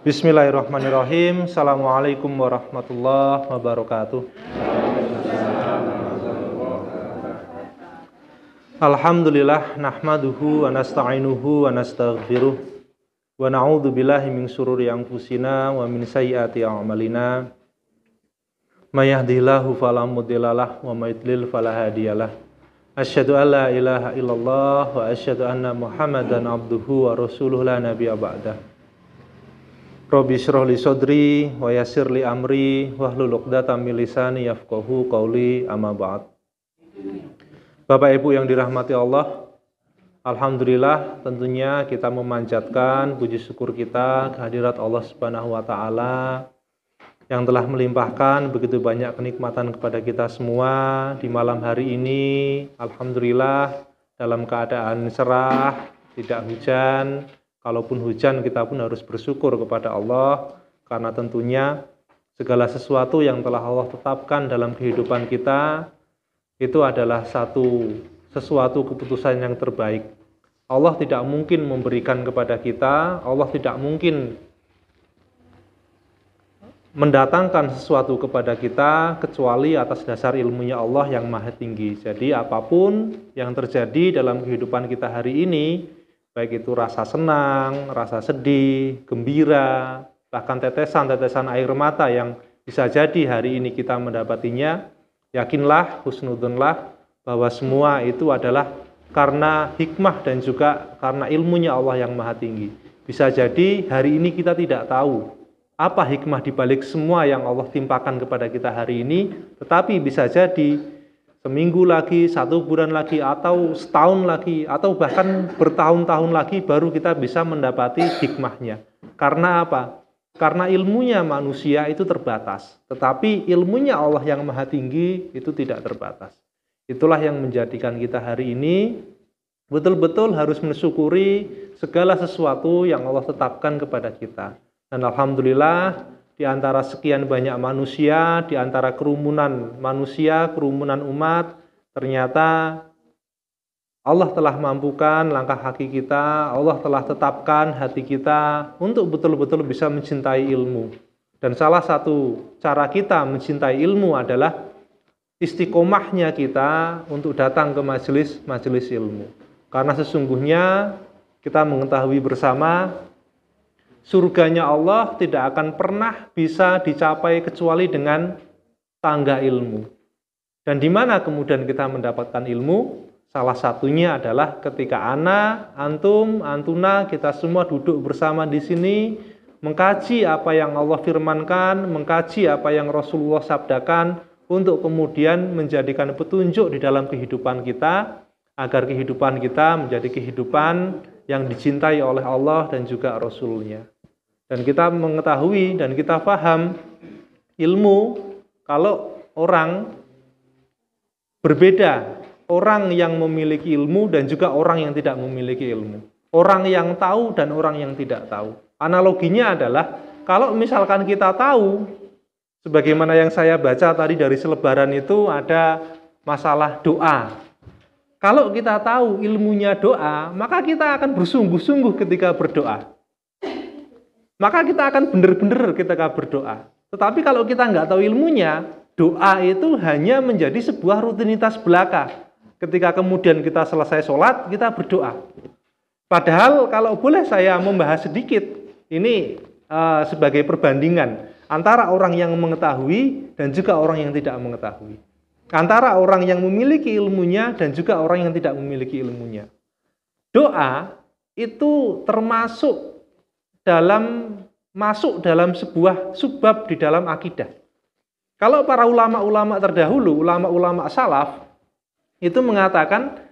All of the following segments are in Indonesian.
Bismillahirrahmanirrahim. Assalamualaikum warahmatullahi wabarakatuh. Alhamdulillah nahmaduhu wa nasta'inuhu wa nastaghfiruh wa na'udzu billahi min syururi anfusina wa min sayyiati a'malina. May yahdihillahu fala mudhillalah wa may yudlil fala hadiyalah. Asyhadu an la ilaha illallah wa asyhadu anna Muhammadan abduhu wa rasuluhu la nabiyya ba'dah. Rabbi shrah li sadri wa yassir li amri wahlul 'uqdatam min lisani yafqahu qawli, amma ba'd. Bapak Ibu yang dirahmati Allah, alhamdulillah tentunya kita memanjatkan puji syukur kita kehadirat Allah Subhanahu wa taala yang telah melimpahkan begitu banyak kenikmatan kepada kita semua di malam hari ini. Alhamdulillah dalam keadaan cerah, tidak hujan. Kalaupun hujan, kita pun harus bersyukur kepada Allah, karena tentunya segala sesuatu yang telah Allah tetapkan dalam kehidupan kita itu adalah sesuatu keputusan yang terbaik. Allah tidak mungkin memberikan kepada kita, Allah tidak mungkin mendatangkan sesuatu kepada kita kecuali atas dasar ilmunya Allah yang maha tinggi. Jadi apapun yang terjadi dalam kehidupan kita hari ini, baik itu rasa senang, rasa sedih, gembira, bahkan tetesan-tetesan air mata yang bisa jadi hari ini kita mendapatinya, yakinlah, husnudzonlah bahwa semua itu adalah karena hikmah dan juga karena ilmunya Allah yang maha tinggi. Bisa jadi hari ini kita tidak tahu apa hikmah dibalik semua yang Allah timpakan kepada kita hari ini, tetapi bisa jadi seminggu lagi, 1 bulan lagi, atau setahun lagi, atau bahkan bertahun-tahun lagi baru kita bisa mendapati hikmahnya. Karena apa? Karena ilmunya manusia itu terbatas, tetapi ilmunya Allah yang maha tinggi itu tidak terbatas. Itulah yang menjadikan kita hari ini betul-betul harus mensyukuri segala sesuatu yang Allah tetapkan kepada kita. Dan alhamdulillah di antara sekian banyak manusia, di antara kerumunan manusia, kerumunan umat, ternyata Allah telah mampukan langkah kaki kita, Allah telah tetapkan hati kita untuk betul-betul bisa mencintai ilmu. Dan salah satu cara kita mencintai ilmu adalah istiqomahnya kita untuk datang ke majelis ilmu. Karena sesungguhnya kita mengetahui bersama, surganya Allah tidak akan pernah bisa dicapai kecuali dengan tangga ilmu. Dan di mana kemudian kita mendapatkan ilmu? Salah satunya adalah ketika ana, antum, antuna, kita semua duduk bersama di sini, mengkaji apa yang Allah firmankan, mengkaji apa yang Rasulullah sabdakan, untuk kemudian menjadikan petunjuk di dalam kehidupan kita, agar kehidupan kita menjadi kehidupan yang dicintai oleh Allah dan juga Rasul-Nya. Dan kita mengetahui dan kita paham ilmu, kalau orang berbeda, orang yang memiliki ilmu dan juga orang yang tidak memiliki ilmu, orang yang tahu dan orang yang tidak tahu. Analoginya adalah kalau misalkan kita tahu, sebagaimana yang saya baca tadi dari selebaran itu ada masalah doa. Kalau kita tahu ilmunya doa, maka kita akan bersungguh-sungguh ketika berdoa. Maka kita akan benar-benar ketika berdoa. Tetapi kalau kita nggak tahu ilmunya, doa itu hanya menjadi sebuah rutinitas belaka. Ketika kemudian kita selesai sholat, kita berdoa. Padahal kalau boleh saya membahas sedikit, ini sebagai perbandingan antara orang yang mengetahui dan juga orang yang tidak mengetahui. Antara orang yang memiliki ilmunya dan juga orang yang tidak memiliki ilmunya. Doa itu masuk dalam sebuah subbab di dalam akidah. Kalau para ulama-ulama terdahulu, ulama-ulama salaf, itu mengatakan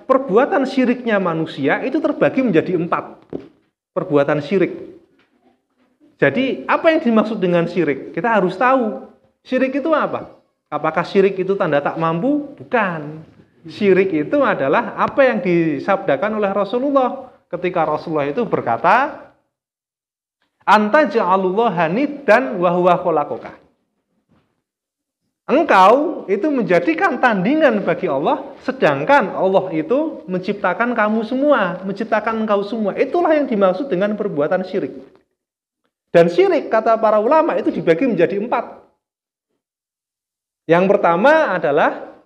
perbuatan syiriknya manusia itu terbagi menjadi 4 perbuatan syirik. Jadi apa yang dimaksud dengan syirik? Kita harus tahu, syirik itu apa? Apakah syirik itu tanda tak mampu? Bukan. Syirik itu adalah apa yang disabdakan oleh Rasulullah ketika Rasulullah itu berkata, anta ja'alullaha niddan wa huwa khalaqaka. Engkau itu menjadikan tandingan bagi Allah, sedangkan Allah itu menciptakan kamu semua, menciptakan engkau semua. Itulah yang dimaksud dengan perbuatan syirik. Dan syirik, kata para ulama, itu dibagi menjadi 4. Yang pertama adalah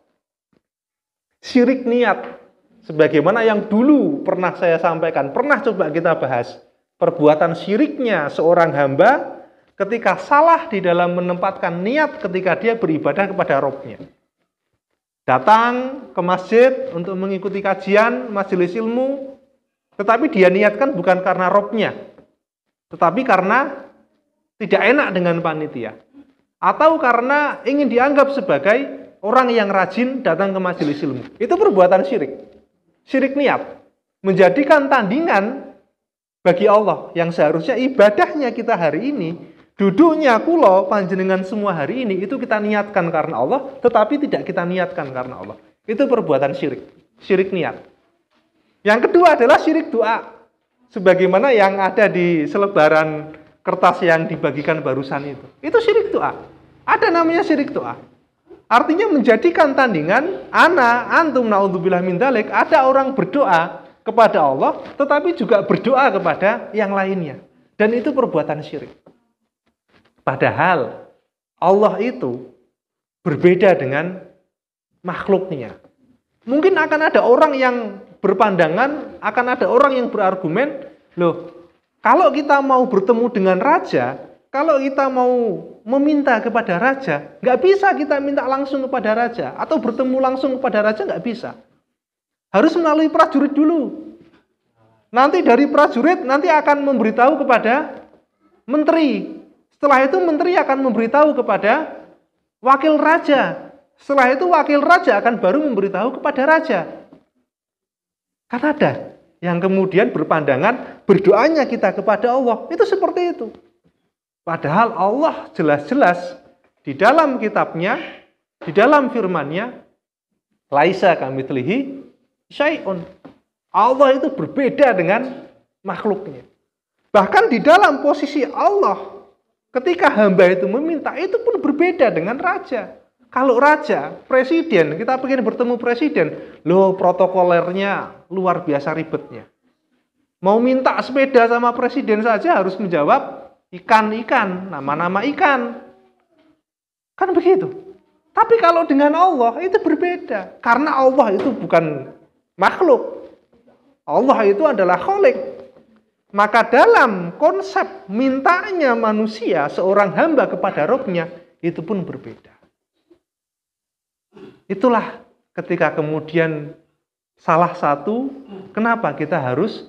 syirik niat. Sebagaimana yang dulu pernah saya sampaikan, pernah coba kita bahas. Perbuatan syiriknya seorang hamba ketika salah di dalam menempatkan niat ketika dia beribadah kepada Rabb-nya. Datang ke masjid untuk mengikuti kajian, majelis ilmu, tetapi dia niatkan bukan karena Rabb-nya, tetapi karena tidak enak dengan panitia. Atau karena ingin dianggap sebagai orang yang rajin datang ke majelis ilmu. Itu perbuatan syirik. Syirik niat. Menjadikan tandingan bagi Allah yang seharusnya ibadahnya kita hari ini, duduknya kulo panjenengan semua hari ini itu kita niatkan karena Allah, tetapi tidak kita niatkan karena Allah. Itu perbuatan syirik, syirik niat. Yang kedua adalah syirik doa. Sebagaimana yang ada di selebaran kertas yang dibagikan barusan itu. Itu syirik doa. Ada namanya syirik doa. Artinya menjadikan tandingan antum naudzubillah min dzalik, ada orang berdoa kepada Allah tetapi juga berdoa kepada yang lainnya. Dan itu perbuatan syirik. Padahal Allah itu berbeda dengan makhluknya. Mungkin akan ada orang yang berpandangan, akan ada orang yang berargumen, loh, kalau kita mau bertemu dengan raja, kalau kita mau meminta kepada raja, nggak bisa kita minta langsung kepada raja, atau bertemu langsung kepada raja nggak bisa. Harus melalui prajurit dulu. Nanti dari prajurit nanti akan memberitahu kepada menteri. Setelah itu menteri akan memberitahu kepada wakil raja. Setelah itu wakil raja akan baru memberitahu kepada raja. Kan ada yang kemudian berpandangan berdoanya kita kepada Allah. Itu seperti itu. Padahal Allah jelas-jelas di dalam kitabnya, di dalam firman-Nya, laisa kamitslihi syai'un. Allah itu berbeda dengan makhluknya. Bahkan di dalam posisi Allah, ketika hamba itu meminta, itu pun berbeda dengan raja. Kalau raja, presiden, kita pengen bertemu presiden, loh protokolernya luar biasa ribetnya. Mau minta sepeda sama presiden saja harus menjawab ikan, nama-nama ikan. Kan begitu. Tapi kalau dengan Allah itu berbeda. Karena Allah itu bukan makhluk. Allah itu adalah Khalik. Maka dalam konsep mintanya manusia, seorang hamba kepada Rabb-nya, itu pun berbeda. Itulah ketika kemudian salah satu, kenapa kita harus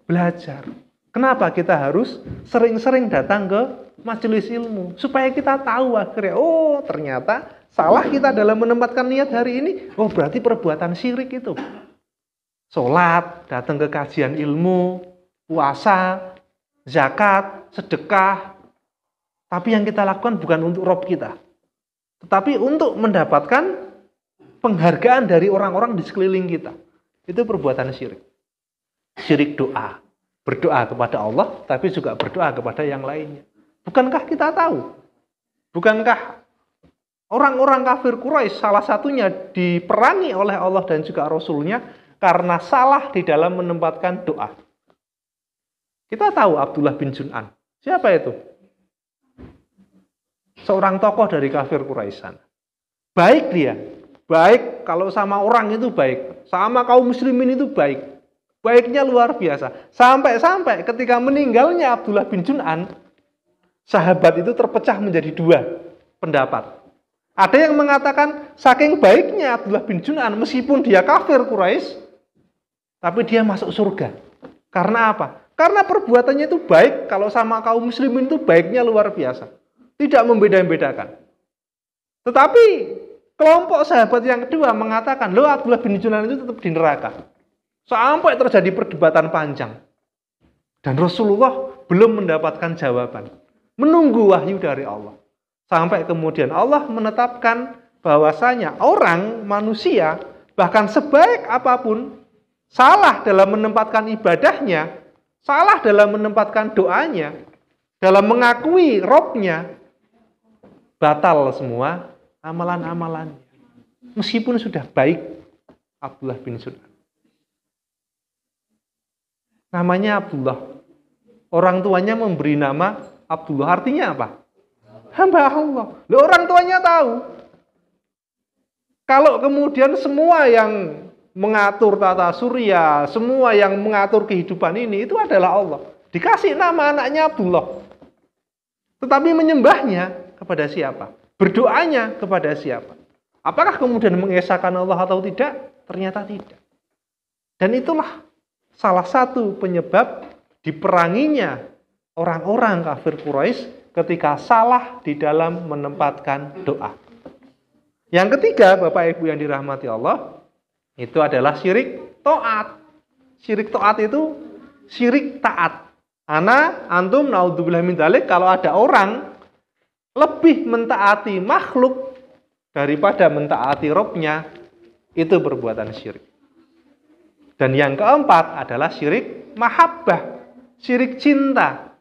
belajar. Kenapa kita harus sering-sering datang ke majelis ilmu. Supaya kita tahu akhirnya, oh ternyata salah kita dalam menempatkan niat hari ini, oh berarti perbuatan syirik itu. Sholat, datang ke kajian ilmu, puasa, zakat, sedekah. Tapi yang kita lakukan bukan untuk Rabb kita. Tetapi untuk mendapatkan penghargaan dari orang-orang di sekeliling kita. Itu perbuatan syirik. Syirik doa. Berdoa kepada Allah, tapi juga berdoa kepada yang lainnya. Bukankah kita tahu? Bukankah orang-orang kafir Quraisy salah satunya diperangi oleh Allah dan juga Rasul-Nya karena salah di dalam menempatkan doa. Kita tahu Abdullah bin Jun'an. Siapa itu? Seorang tokoh dari kafir Quraisy sana. Baik dia. Baik kalau sama orang itu baik. Sama kaum muslimin itu baik. Baiknya luar biasa. Sampai-sampai ketika meninggalnya Abdullah bin Jun'an, sahabat itu terpecah menjadi 2 pendapat. Ada yang mengatakan saking baiknya Abdullah bin Jun'an meskipun dia kafir Quraisy, tapi dia masuk surga. Karena apa? Karena perbuatannya itu baik, kalau sama kaum muslimin itu baiknya luar biasa. Tidak membeda-bedakan. Tetapi kelompok sahabat yang kedua mengatakan, loh Abdullah bin Jun'an itu tetap di neraka. Sampai terjadi perdebatan panjang. Dan Rasulullah belum mendapatkan jawaban. Menunggu wahyu dari Allah. Sampai kemudian Allah menetapkan bahwasanya orang, manusia, bahkan sebaik apapun, salah dalam menempatkan ibadahnya, salah dalam menempatkan doanya, dalam mengakui Rabb-nya, batal semua amalan-amalannya. Meskipun sudah baik Abdullah bin Sud'ad. Namanya Abdullah. Orang tuanya memberi nama Abdullah. Artinya apa? Hamba Allah. Loh, orang tuanya tahu. Kalau kemudian semua yang mengatur tata surya, semua yang mengatur kehidupan ini, itu adalah Allah. Dikasih nama anaknya Abdullah. Tetapi menyembahnya kepada siapa? Berdoanya kepada siapa? Apakah kemudian mengesahkan Allah atau tidak? Ternyata tidak. Dan itulah salah satu penyebab diperanginya orang-orang kafir Quraisy ketika salah di dalam menempatkan doa. Yang ketiga, Bapak Ibu yang dirahmati Allah, itu adalah syirik taat. Syirik taat itu syirik taat. Antum naudzubillah min dzalik, kalau ada orang lebih mentaati makhluk daripada mentaati Rabb-nya, itu perbuatan syirik. Dan yang keempat adalah syirik mahabbah, syirik cinta.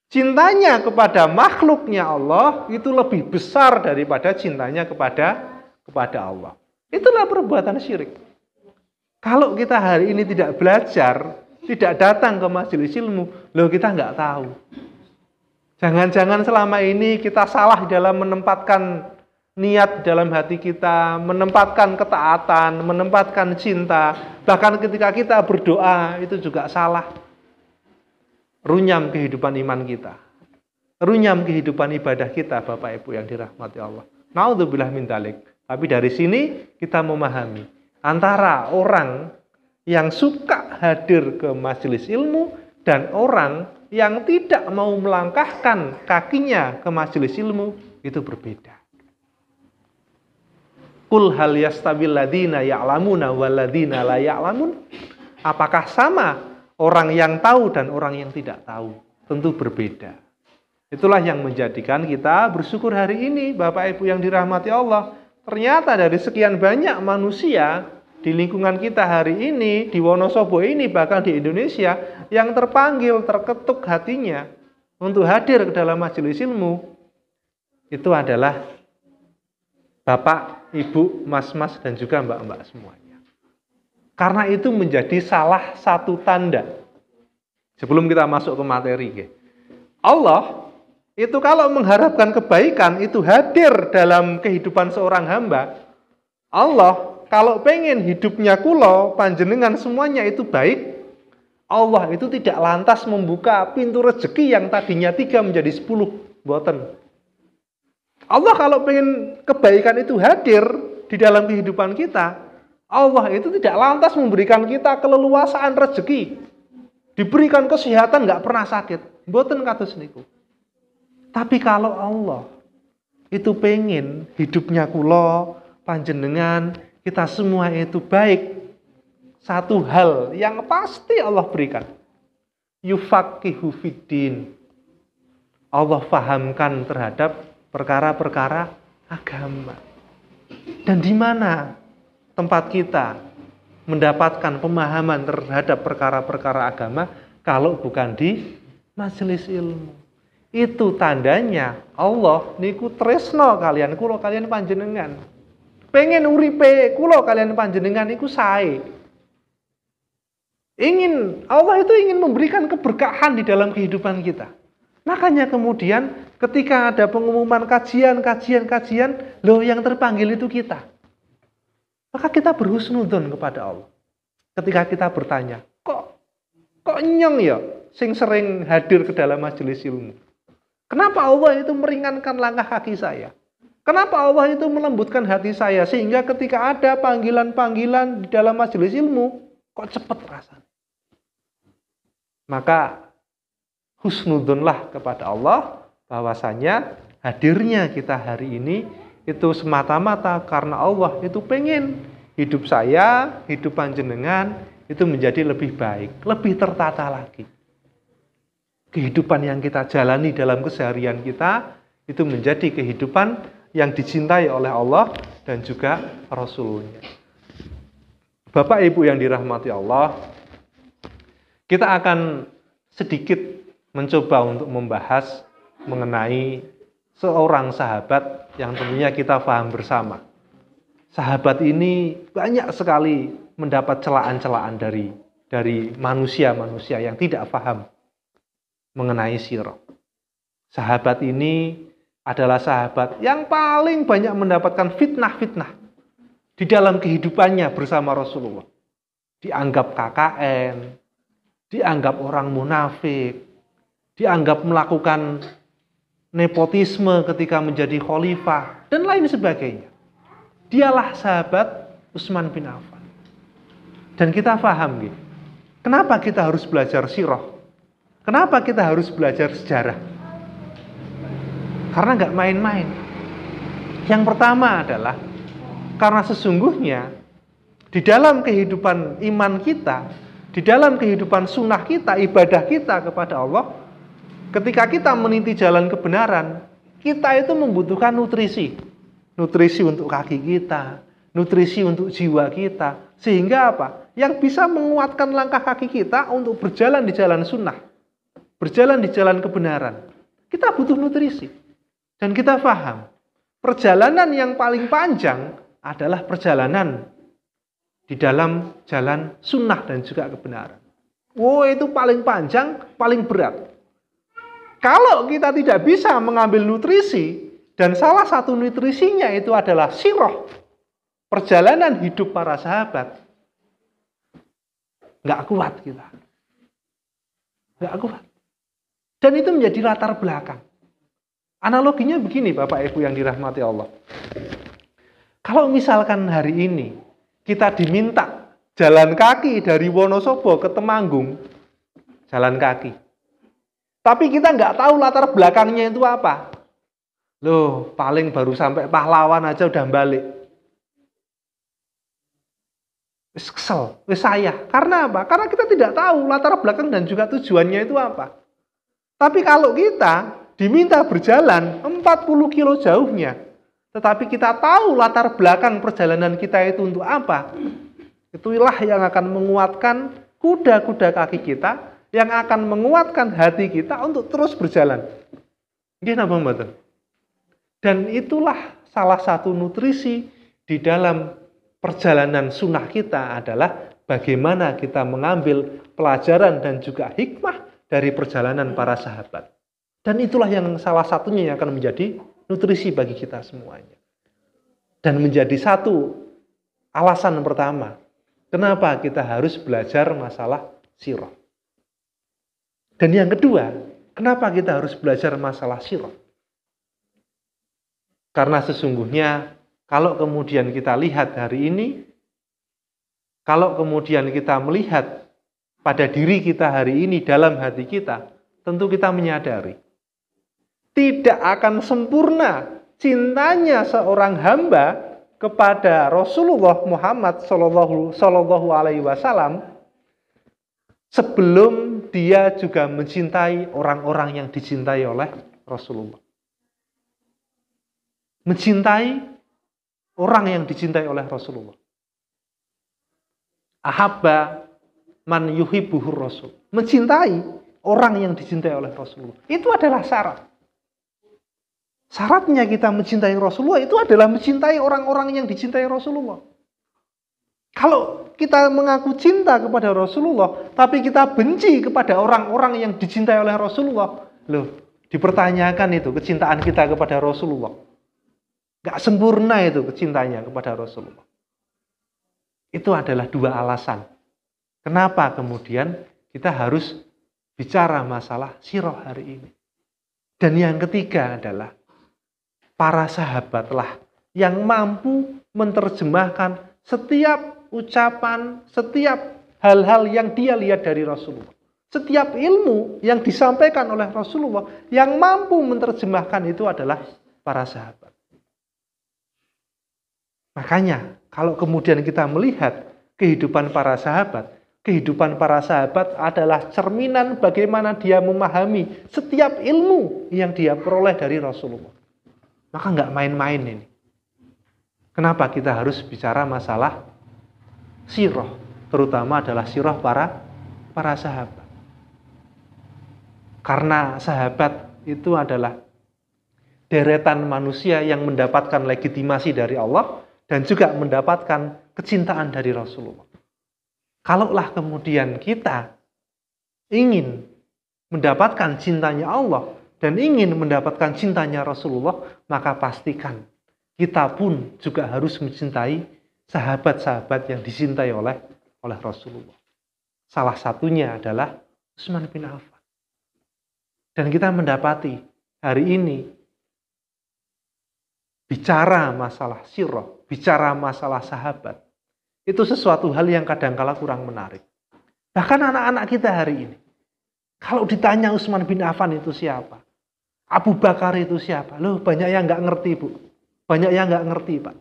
Cintanya kepada makhluknya Allah itu lebih besar daripada cintanya kepada Allah. Itulah perbuatan syirik. Kalau kita hari ini tidak belajar, tidak datang ke majelis ilmu, loh kita nggak tahu. Jangan-jangan selama ini kita salah dalam menempatkan niat dalam hati kita, menempatkan ketaatan, menempatkan cinta. Bahkan ketika kita berdoa, itu juga salah. Runyam kehidupan iman kita. Runyam kehidupan ibadah kita, Bapak Ibu yang dirahmati Allah. Naudzubillah min dzalik. Tapi dari sini kita memahami antara orang yang suka hadir ke majelis ilmu dan orang yang tidak mau melangkahkan kakinya ke majelis ilmu, itu berbeda. Qul hal yastawil ladzina ya'lamuna wal ladzina la ya'lamun? Apakah sama orang yang tahu dan orang yang tidak tahu? Tentu berbeda. Itulah yang menjadikan kita bersyukur hari ini, Bapak Ibu yang dirahmati Allah. Ternyata dari sekian banyak manusia di lingkungan kita hari ini, di Wonosobo ini, bahkan di Indonesia, yang terpanggil, terketuk hatinya untuk hadir ke dalam majelis ilmu, itu adalah Bapak, Ibu, Mas-mas, dan juga Mbak-mbak semuanya. Karena itu menjadi salah satu tanda. Sebelum kita masuk ke materi, Allah itu kalau mengharapkan kebaikan itu hadir dalam kehidupan seorang hamba. Allah kalau pengen hidupnya kulo, panjenengan semuanya itu baik, Allah itu tidak lantas membuka pintu rezeki yang tadinya 3 menjadi 10. Boten. Allah kalau pengen kebaikan itu hadir di dalam kehidupan kita, Allah itu tidak lantas memberikan kita keleluasaan rezeki, diberikan kesehatan nggak pernah sakit. Boten kados niku. Tapi kalau Allah itu pengen hidupnya kulo, panjenengan, kita semua itu baik, satu hal yang pasti Allah berikan. Yufaqihu fiddin. Allah fahamkan terhadap perkara-perkara agama. Dan di mana tempat kita mendapatkan pemahaman terhadap perkara-perkara agama kalau bukan di majelis ilmu? Itu tandanya Allah niku tresno kalian kulo kalian panjenengan. Pengen uripe kulo kalian panjenengan niku sae. Allah itu ingin memberikan keberkahan di dalam kehidupan kita. Makanya kemudian ketika ada pengumuman kajian, loh yang terpanggil itu kita. Maka kita berhusnudzon kepada Allah. Ketika kita bertanya, kok nyong ya sing sering hadir ke dalam majelis ilmu? Kenapa Allah itu meringankan langkah kaki saya? Kenapa Allah itu melembutkan hati saya sehingga ketika ada panggilan-panggilan di dalam majelis ilmu kok cepat rasanya? Maka husnudzonlah kepada Allah bahwasanya hadirnya kita hari ini itu semata-mata karena Allah itu pengen hidup saya, hidup panjenengan itu menjadi lebih baik, lebih tertata lagi. Kehidupan yang kita jalani dalam keseharian kita itu menjadi kehidupan yang dicintai oleh Allah dan juga Rasul-Nya. Bapak Ibu yang dirahmati Allah, kita akan sedikit mencoba untuk membahas mengenai seorang sahabat yang tentunya kita paham bersama. Sahabat ini banyak sekali mendapat celaan-celaan dari manusia-manusia yang tidak paham mengenai sirah. Sahabat ini adalah sahabat yang paling banyak mendapatkan fitnah-fitnah di dalam kehidupannya bersama Rasulullah. Dianggap KKN, dianggap orang munafik, dianggap melakukan nepotisme ketika menjadi khalifah, dan lain sebagainya. Dialah sahabat Utsman bin Affan. Dan kita paham gitu. Kenapa kita harus belajar sirah? Kenapa kita harus belajar sejarah? Karena nggak main-main. Yang pertama adalah karena sesungguhnya di dalam kehidupan iman kita, di dalam kehidupan sunnah kita, ibadah kita kepada Allah, ketika kita meniti jalan kebenaran, kita itu membutuhkan nutrisi. Nutrisi untuk kaki kita, nutrisi untuk jiwa kita. Sehingga apa? Yang bisa menguatkan langkah kaki kita untuk berjalan di jalan sunnah, berjalan di jalan kebenaran. Kita butuh nutrisi. Dan kita paham, perjalanan yang paling panjang adalah perjalanan di dalam jalan sunnah dan juga kebenaran. Oh, itu paling panjang, paling berat. Kalau kita tidak bisa mengambil nutrisi, dan salah satu nutrisinya itu adalah sirah, perjalanan hidup para sahabat, nggak kuat kita. Nggak kuat. Dan itu menjadi latar belakang. Analoginya begini Bapak Ibu yang dirahmati Allah. Kalau misalkan hari ini kita diminta jalan kaki dari Wonosobo ke Temanggung, jalan kaki. Tapi kita nggak tahu latar belakangnya itu apa. Loh, paling baru sampai Pahlawan aja udah balik. Wis kesel, wis sayah. Karena apa? Karena kita tidak tahu latar belakang dan juga tujuannya itu apa. Tapi kalau kita diminta berjalan 40 kilo jauhnya, tetapi kita tahu latar belakang perjalanan kita itu untuk apa, itulah yang akan menguatkan kuda-kuda kaki kita, yang akan menguatkan hati kita untuk terus berjalan. Nggih napa mboten? Dan itulah salah satu nutrisi di dalam perjalanan sunnah kita adalah bagaimana kita mengambil pelajaran dan juga hikmah dari perjalanan para sahabat. Dan itulah yang salah satunya yang akan menjadi nutrisi bagi kita semuanya. Dan menjadi satu alasan pertama, kenapa kita harus belajar masalah sirah. Dan yang kedua, kenapa kita harus belajar masalah sirah? Karena sesungguhnya kalau kemudian kita lihat hari ini, kalau kemudian kita melihat pada diri kita hari ini dalam hati kita, tentu kita menyadari tidak akan sempurna cintanya seorang hamba kepada Rasulullah Muhammad Sallallahu Alaihi Wasallam sebelum dia juga mencintai orang-orang yang dicintai oleh Rasulullah. Mencintai orang yang dicintai oleh Rasulullah. Ahabba man yuhibbuhur Rasul. Mencintai orang yang dicintai oleh Rasulullah. Itu adalah syarat. Syaratnya kita mencintai Rasulullah itu adalah mencintai orang-orang yang dicintai Rasulullah. Kalau kita mengaku cinta kepada Rasulullah, tapi kita benci kepada orang-orang yang dicintai oleh Rasulullah, loh, dipertanyakan itu kecintaan kita kepada Rasulullah. Gak sempurna itu kecintanya kepada Rasulullah. Itu adalah dua alasan. Kenapa kemudian kita harus bicara masalah sirah hari ini. Dan yang ketiga adalah para sahabatlah yang mampu menerjemahkan setiap ucapan, setiap hal-hal yang dia lihat dari Rasulullah. Setiap ilmu yang disampaikan oleh Rasulullah, yang mampu menerjemahkan itu adalah para sahabat. Makanya, kalau kemudian kita melihat kehidupan para sahabat adalah cerminan bagaimana dia memahami setiap ilmu yang dia peroleh dari Rasulullah. Maka nggak main-main ini. Kenapa kita harus bicara masalah sirah, terutama adalah sirah para sahabat. Karena sahabat itu adalah deretan manusia yang mendapatkan legitimasi dari Allah dan juga mendapatkan kecintaan dari Rasulullah. Kalaulah kemudian kita ingin mendapatkan cintanya Allah dan ingin mendapatkan cintanya Rasulullah, maka pastikan kita pun juga harus mencintai sahabat-sahabat yang dicintai oleh Rasulullah. Salah satunya adalah Utsman bin Affan. Dan kita mendapati hari ini bicara masalah sirah, bicara masalah sahabat, itu sesuatu hal yang kadangkala kurang menarik. Bahkan anak-anak kita hari ini, kalau ditanya Utsman bin Affan itu siapa? Abu Bakar itu siapa? Loh, banyak yang nggak ngerti, Bu. Banyak yang nggak ngerti, Pak.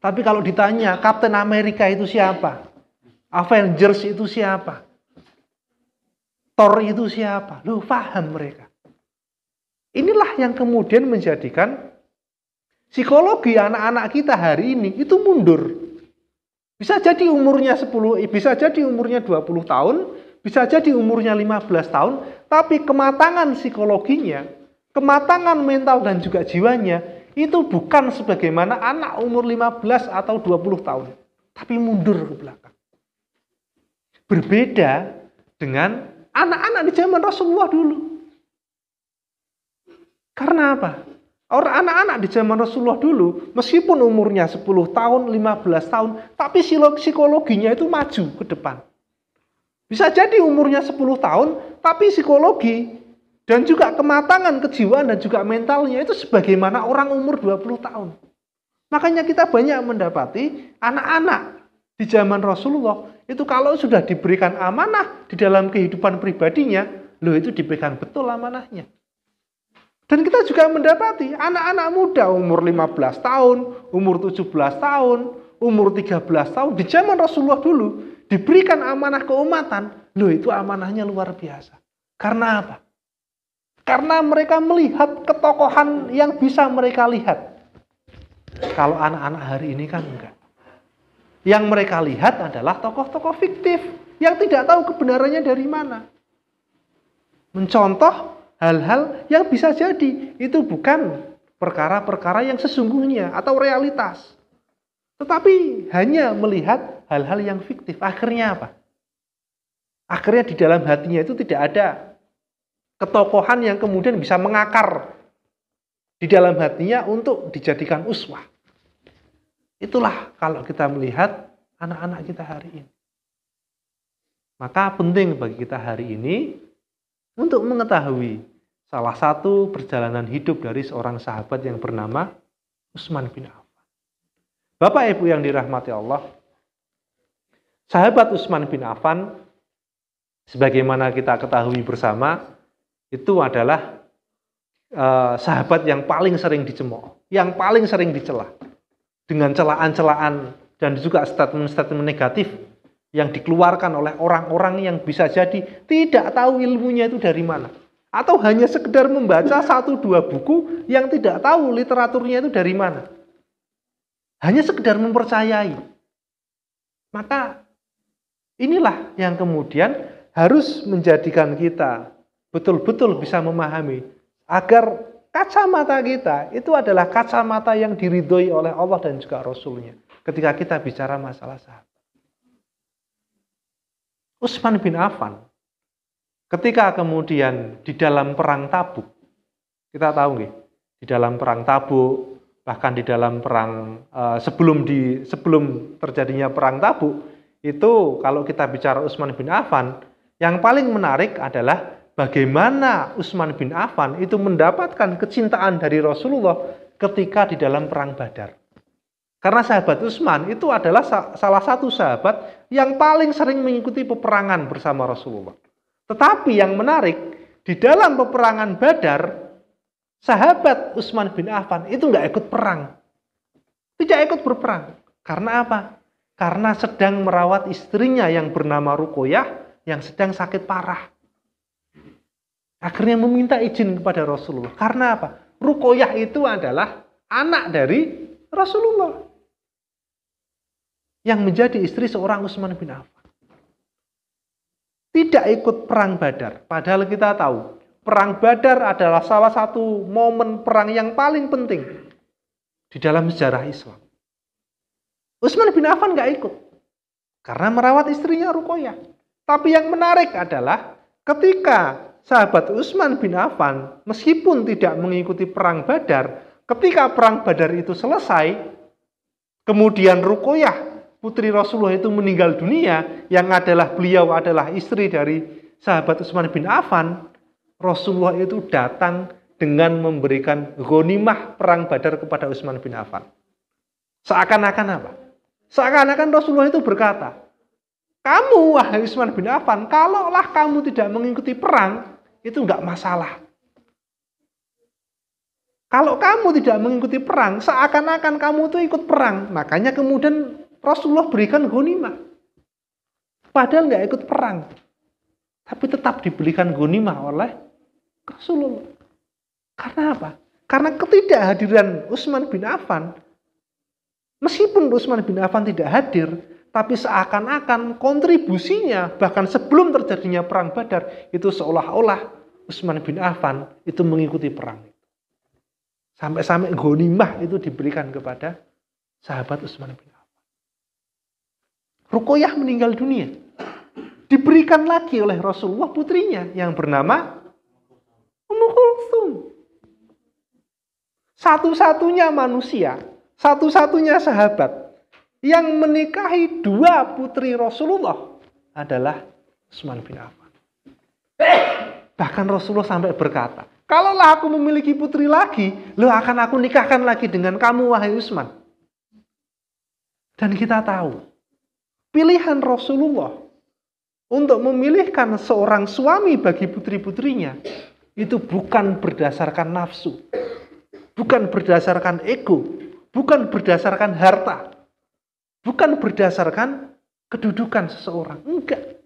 Tapi kalau ditanya Kapten Amerika itu siapa? Avengers itu siapa? Thor itu siapa? Loh, paham mereka. Inilah yang kemudian menjadikan psikologi anak-anak kita hari ini itu mundur. Bisa jadi umurnya 10, bisa jadi umurnya 20 tahun, bisa jadi umurnya 15 tahun, tapi kematangan psikologinya, kematangan mental dan juga jiwanya itu bukan sebagaimana anak umur 15 atau 20 tahun, tapi mundur ke belakang. Berbeda dengan anak-anak di zaman Rasulullah dulu. Karena apa? Orang anak-anak di zaman Rasulullah dulu, meskipun umurnya 10 tahun, 15 tahun, tapi psikologinya itu maju ke depan. Bisa jadi umurnya 10 tahun, tapi psikologi dan juga kematangan kejiwaan dan juga mentalnya itu sebagaimana orang umur 20 tahun. Makanya kita banyak mendapati anak-anak di zaman Rasulullah, itu kalau sudah diberikan amanah di dalam kehidupan pribadinya, loh itu dipegang betul amanahnya. Dan kita juga mendapati anak-anak muda umur 15 tahun, umur 17 tahun, umur 13 tahun, di zaman Rasulullah dulu, diberikan amanah keumatan, loh itu amanahnya luar biasa. Karena apa? Karena mereka melihat ketokohan yang bisa mereka lihat. Kalau anak-anak hari ini kan enggak. Yang mereka lihat adalah tokoh-tokoh fiktif, yang tidak tahu kebenarannya dari mana. Mencontoh hal-hal yang bisa jadi itu bukan perkara-perkara yang sesungguhnya atau realitas. Tetapi hanya melihat hal-hal yang fiktif. Akhirnya apa? Akhirnya di dalam hatinya itu tidak ada ketokohan yang kemudian bisa mengakar di dalam hatinya untuk dijadikan uswah. Itulah kalau kita melihat anak-anak kita hari ini. Maka penting bagi kita hari ini untuk mengetahui salah satu perjalanan hidup dari seorang sahabat yang bernama Utsman bin Affan. Bapak Ibu yang dirahmati Allah, sahabat Utsman bin Affan, sebagaimana kita ketahui bersama, itu adalah sahabat yang paling sering dicemooh, yang paling sering dicela, dengan celaan-celaan dan juga statement-statement negatif yang dikeluarkan oleh orang-orang yang bisa jadi tidak tahu ilmunya itu dari mana. Atau hanya sekedar membaca 1-2 buku yang tidak tahu literaturnya itu dari mana. Hanya sekedar mempercayai. Maka inilah yang kemudian harus menjadikan kita betul-betul bisa memahami agar kacamata kita itu adalah kacamata yang diridhoi oleh Allah dan juga Rasul-Nya ketika kita bicara masalah sahabat. Utsman bin Affan ketika kemudian di dalam perang Tabuk, kita tahu nggih, di dalam perang Tabuk, bahkan di dalam perang sebelum terjadinya perang Tabuk, itu kalau kita bicara Utsman bin Affan, yang paling menarik adalah bagaimana Utsman bin Affan itu mendapatkan kecintaan dari Rasulullah ketika di dalam perang Badar. Karena sahabat Utsman itu adalah salah satu sahabat yang paling sering mengikuti peperangan bersama Rasulullah. Tetapi yang menarik, di dalam peperangan Badar, sahabat Utsman bin Affan itu nggak ikut perang. Tidak ikut berperang. Karena apa? Karena sedang merawat istrinya yang bernama Ruqayyah yang sedang sakit parah. Akhirnya meminta izin kepada Rasulullah. Karena apa? Ruqayyah itu adalah anak dari Rasulullah yang menjadi istri seorang Utsman bin Affan. Tidak ikut perang Badar. Padahal kita tahu Perang Badar adalah salah satu momen perang yang paling penting di dalam sejarah Islam. Utsman bin Affan nggak ikut karena merawat istrinya Ruqayyah. Tapi yang menarik adalah ketika sahabat Utsman bin Affan meskipun tidak mengikuti perang Badar, ketika perang Badar itu selesai, kemudian Ruqayyah putri Rasulullah itu meninggal dunia, yang beliau adalah istri dari sahabat Utsman bin Affan. Rasulullah itu datang dengan memberikan ghanimah perang Badar kepada Utsman bin Affan. Seakan-akan apa? Seakan-akan Rasulullah itu berkata, kamu wahai Utsman bin Affan, kalaulah kamu tidak mengikuti perang, itu enggak masalah. Kalau kamu tidak mengikuti perang, seakan-akan kamu itu ikut perang. Makanya kemudian Rasulullah berikan ghanimah. Padahal enggak ikut perang. Tapi tetap diberikan ghanimah oleh Rasulullah. Karena apa? Karena ketidakhadiran Utsman bin Affan, meskipun Utsman bin Affan tidak hadir, tapi seakan-akan kontribusinya bahkan sebelum terjadinya perang Badar itu seolah-olah Utsman bin Affan itu mengikuti perang. Sampai-sampai ghanimah itu diberikan kepada sahabat Utsman bin Affan. Ruqayyah meninggal dunia. Diberikan lagi oleh Rasulullah putrinya yang bernama Ummu Kulthum. Satu-satunya manusia, satu-satunya sahabat yang menikahi dua putri Rasulullah adalah Utsman bin Affan. Bahkan Rasulullah sampai berkata, kalaulah aku memiliki putri lagi, akan aku nikahkan lagi dengan kamu wahai Utsman. Dan kita tahu, pilihan Rasulullah untuk memilihkan seorang suami bagi putri-putrinya itu bukan berdasarkan nafsu, bukan berdasarkan ego, bukan berdasarkan harta, bukan berdasarkan kedudukan seseorang. Enggak.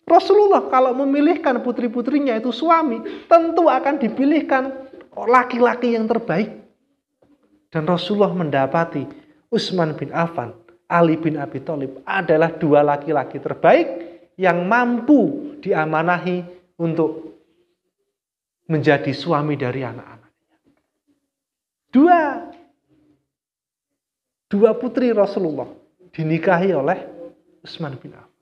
Rasulullah kalau memilihkan putri-putrinya itu suami, tentu akan dipilihkan laki-laki yang terbaik. Dan Rasulullah mendapati Utsman bin Affan, Ali bin Abi Thalib adalah dua laki-laki terbaik yang mampu diamanahi untuk menjadi suami dari anak-anaknya. Dua putri Rasulullah dinikahi oleh Utsman bin Affan.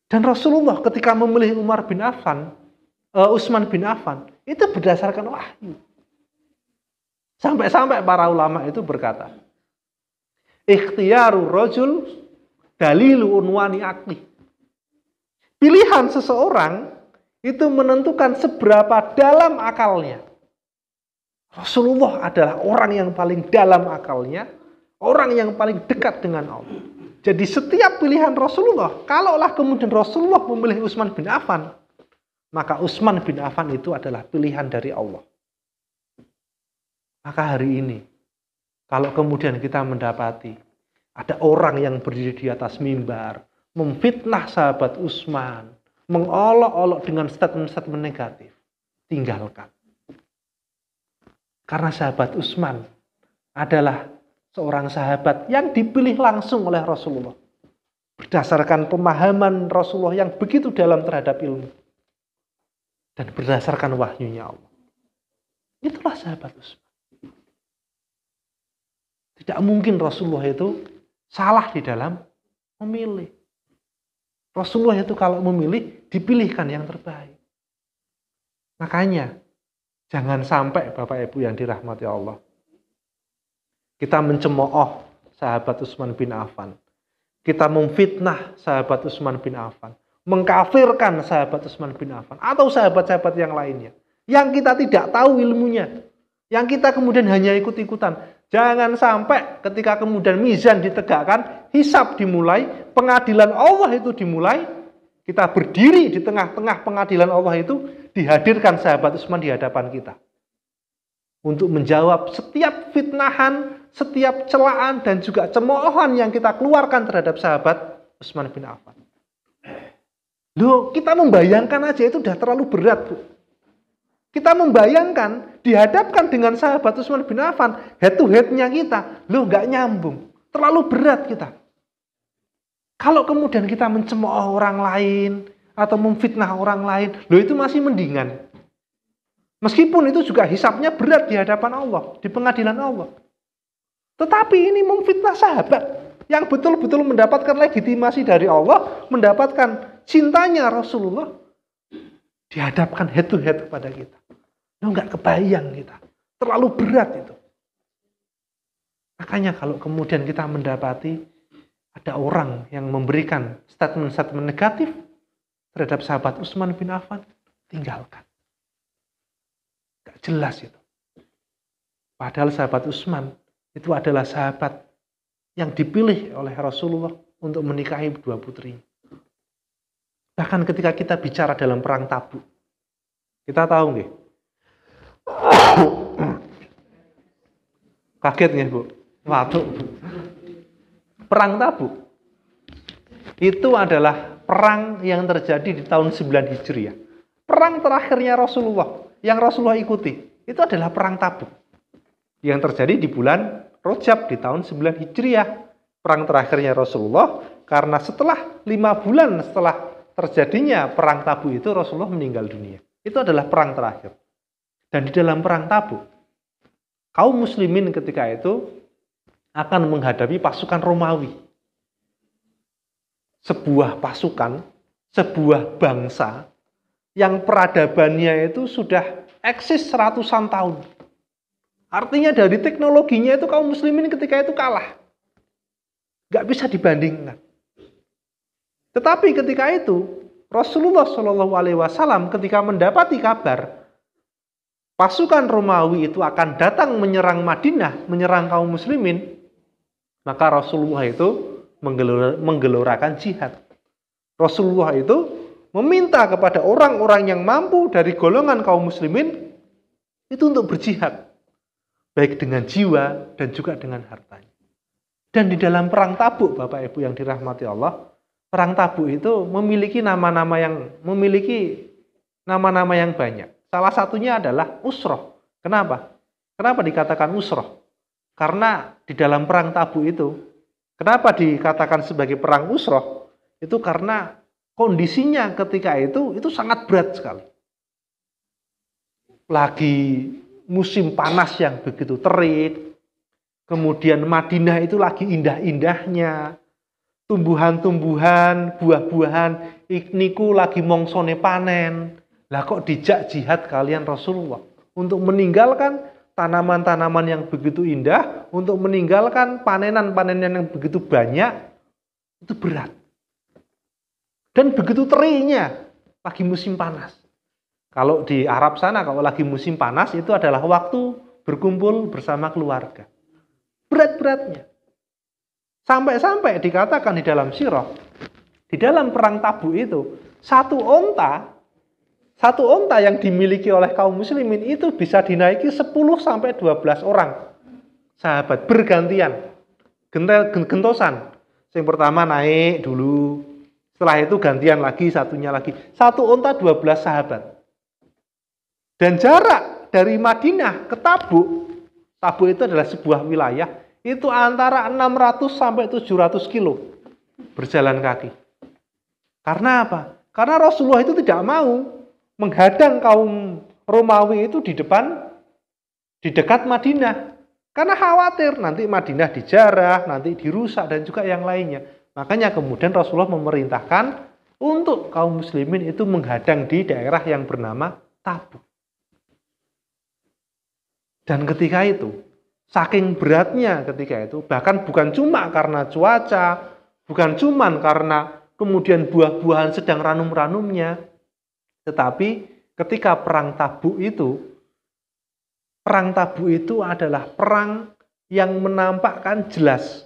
Dan Rasulullah ketika memilih Utsman bin Affan itu berdasarkan wahyu. Sampai-sampai para ulama itu berkata, ikhtiyaru rajul dalilu unwani aqli. Pilihan seseorang itu menentukan seberapa dalam akalnya. Rasulullah adalah orang yang paling dalam akalnya, orang yang paling dekat dengan Allah. Jadi setiap pilihan Rasulullah, kalaulah kemudian Rasulullah memilih Utsman bin Affan, maka Utsman bin Affan itu adalah pilihan dari Allah. Maka hari ini, kalau kemudian kita mendapati ada orang yang berdiri di atas mimbar, memfitnah sahabat Utsman, mengolok-olok dengan statement-statement negatif, tinggalkan. Karena sahabat Utsman adalah seorang sahabat yang dipilih langsung oleh Rasulullah. Berdasarkan pemahaman Rasulullah yang begitu dalam terhadap ilmu. Dan berdasarkan wahyunya Allah. Itulah sahabat Utsman. Tidak mungkin Rasulullah itu salah di dalam memilih. Rasulullah itu kalau memilih, dipilihkan yang terbaik. Makanya, jangan sampai Bapak Ibu yang dirahmati Allah, kita mencemooh sahabat Utsman bin Affan. Kita memfitnah sahabat Utsman bin Affan. Mengkafirkan sahabat Utsman bin Affan. Atau sahabat-sahabat yang lainnya. Yang kita tidak tahu ilmunya. Yang kita kemudian hanya ikut-ikutan. Jangan sampai ketika kemudian mizan ditegakkan, hisab dimulai, pengadilan Allah itu dimulai, kita berdiri di tengah-tengah pengadilan Allah itu, dihadirkan sahabat Utsman di hadapan kita. Untuk menjawab setiap fitnahan, setiap celaan, dan juga cemoohan yang kita keluarkan terhadap sahabat Utsman bin Affan. Loh, kita membayangkan aja itu udah terlalu berat, Bu. Kita membayangkan, dihadapkan dengan sahabat Utsman bin Affan, head to head-nya kita, loh gak nyambung. Terlalu berat kita. Kalau kemudian kita mencemooh orang lain, atau memfitnah orang lain, loh itu masih mendingan. Meskipun itu juga hisabnya berat di hadapan Allah, di pengadilan Allah. Tetapi ini memfitnah sahabat yang betul-betul mendapatkan legitimasi dari Allah, mendapatkan cintanya Rasulullah, dihadapkan head to head kepada kita. Lo nggak kebayang kita, terlalu berat itu. Makanya kalau kemudian kita mendapati ada orang yang memberikan statement-statement negatif terhadap sahabat Utsman bin Affan, tinggalkan. Gak jelas itu. Padahal sahabat Utsman itu adalah sahabat yang dipilih oleh Rasulullah untuk menikahi dua putri. Bahkan ketika kita bicara dalam perang Tabuk, kita tahu nggih? Kaget nggih, Bu? Waduh. Perang Tabuk itu adalah perang yang terjadi di tahun 9 Hijriah. Perang terakhirnya Rasulullah yang Rasulullah ikuti itu adalah perang Tabuk yang terjadi di bulan Rajab di tahun 9 Hijriah. Perang terakhirnya Rasulullah, karena setelah 5 bulan setelah terjadinya perang Tabuk itu Rasulullah meninggal dunia. Itu adalah perang terakhir. Dan di dalam perang Tabuk, kaum muslimin ketika itu akan menghadapi pasukan Romawi. Sebuah pasukan, sebuah bangsa yang peradabannya itu sudah eksis ratusan tahun. Artinya dari teknologinya itu kaum muslimin ketika itu kalah. Gak bisa dibandingkan. Tetapi ketika itu Rasulullah SAW ketika mendapati kabar pasukan Romawi itu akan datang menyerang Madinah, menyerang kaum muslimin, maka Rasulullah itu menggelorakan jihad. Rasulullah itu meminta kepada orang-orang yang mampu dari golongan kaum muslimin itu untuk berjihad, baik dengan jiwa dan juga dengan hartanya. Dan di dalam perang Tabuk, Bapak Ibu yang dirahmati Allah, perang Tabuk itu memiliki nama-nama yang banyak. Salah satunya adalah Usroh. Kenapa? Kenapa dikatakan Usroh? Karena di dalam perang Tabuk itu, kenapa dikatakan sebagai perang Usroh? Itu karena kondisinya ketika itu sangat berat sekali. Lagi musim panas yang begitu terik, kemudian Madinah itu lagi indah-indahnya, tumbuhan-tumbuhan, buah-buahan, niku lagi mongsone panen. Lah kok dijak jihad kalian Rasulullah untuk meninggalkan tanaman-tanaman yang begitu indah, untuk meninggalkan panenan-panenan yang begitu banyak, itu berat. Dan begitu teriknya, lagi musim panas. Kalau di Arab sana, kalau lagi musim panas, itu adalah waktu berkumpul bersama keluarga. Berat-beratnya. Sampai-sampai dikatakan di dalam sirah, di dalam perang Tabuk itu, satu onta yang dimiliki oleh kaum muslimin itu bisa dinaiki 10-12 orang sahabat bergantian, gentosan. Yang pertama naik dulu, setelah itu gantian lagi, satunya lagi. Satu onta 12 sahabat. Dan jarak dari Madinah ke Tabuk itu adalah sebuah wilayah, itu antara 600 sampai 700 kilo berjalan kaki. Karena apa? Karena Rasulullah itu tidak mau menghadang kaum Romawi itu di dekat Madinah. Karena khawatir nanti Madinah dijarah, nanti dirusak dan juga yang lainnya. Makanya kemudian Rasulullah memerintahkan untuk kaum muslimin itu menghadang di daerah yang bernama Tabuk. Dan ketika itu, saking beratnya ketika itu, bahkan bukan cuma karena cuaca, bukan cuma karena kemudian buah-buahan sedang ranum-ranumnya, tetapi ketika perang Tabuk itu adalah perang yang menampakkan jelas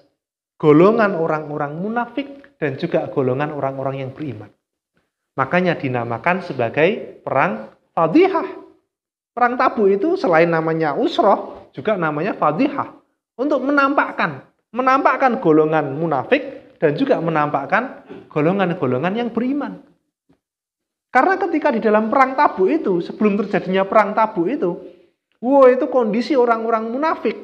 golongan orang-orang munafik dan juga golongan orang-orang yang beriman. Makanya dinamakan sebagai perang Fadhihah. Perang Tabuk itu selain namanya Usroh, juga namanya Fadhihah. Untuk menampakkan golongan munafik dan juga menampakkan golongan-golongan yang beriman. Karena ketika di dalam perang Tabuk itu, sebelum terjadinya perang Tabuk itu kondisi orang-orang munafik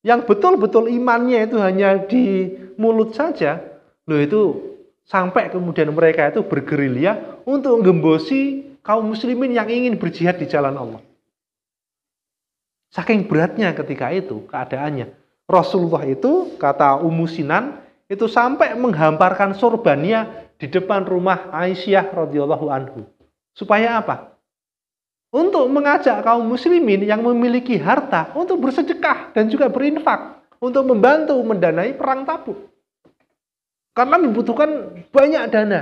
yang betul-betul imannya itu hanya di mulut saja, itu Sampai kemudian mereka itu bergerilya untuk menggembosi kaum muslimin yang ingin berjihad di jalan Allah. Saking beratnya ketika itu keadaannya. Rasulullah itu, kata Ummu Sinan, itu sampai menghamparkan sorbannya di depan rumah Aisyah radhiyallahu anhu. Supaya apa? Untuk mengajak kaum muslimin yang memiliki harta untuk bersedekah dan juga berinfak untuk membantu mendanai perang Tabuk. Karena membutuhkan banyak dana.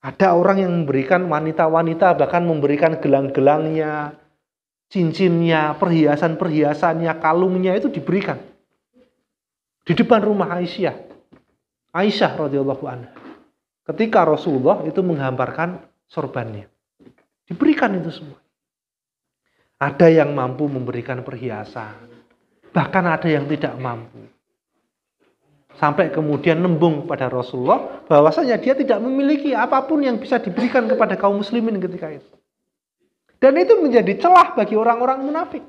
Ada orang yang memberikan wanita-wanita, bahkan memberikan gelang-gelangnya, cincinnya, perhiasan-perhiasannya, kalungnya itu diberikan. Di depan rumah Aisyah. Aisyah radhiyallahu anha. Ketika Rasulullah itu menghamparkan sorbannya. Diberikan itu semua. Ada yang mampu memberikan perhiasan. Bahkan ada yang tidak mampu. Sampai kemudian nembung pada Rasulullah bahwasanya dia tidak memiliki apapun yang bisa diberikan kepada kaum muslimin ketika itu. Dan itu menjadi celah bagi orang-orang munafik.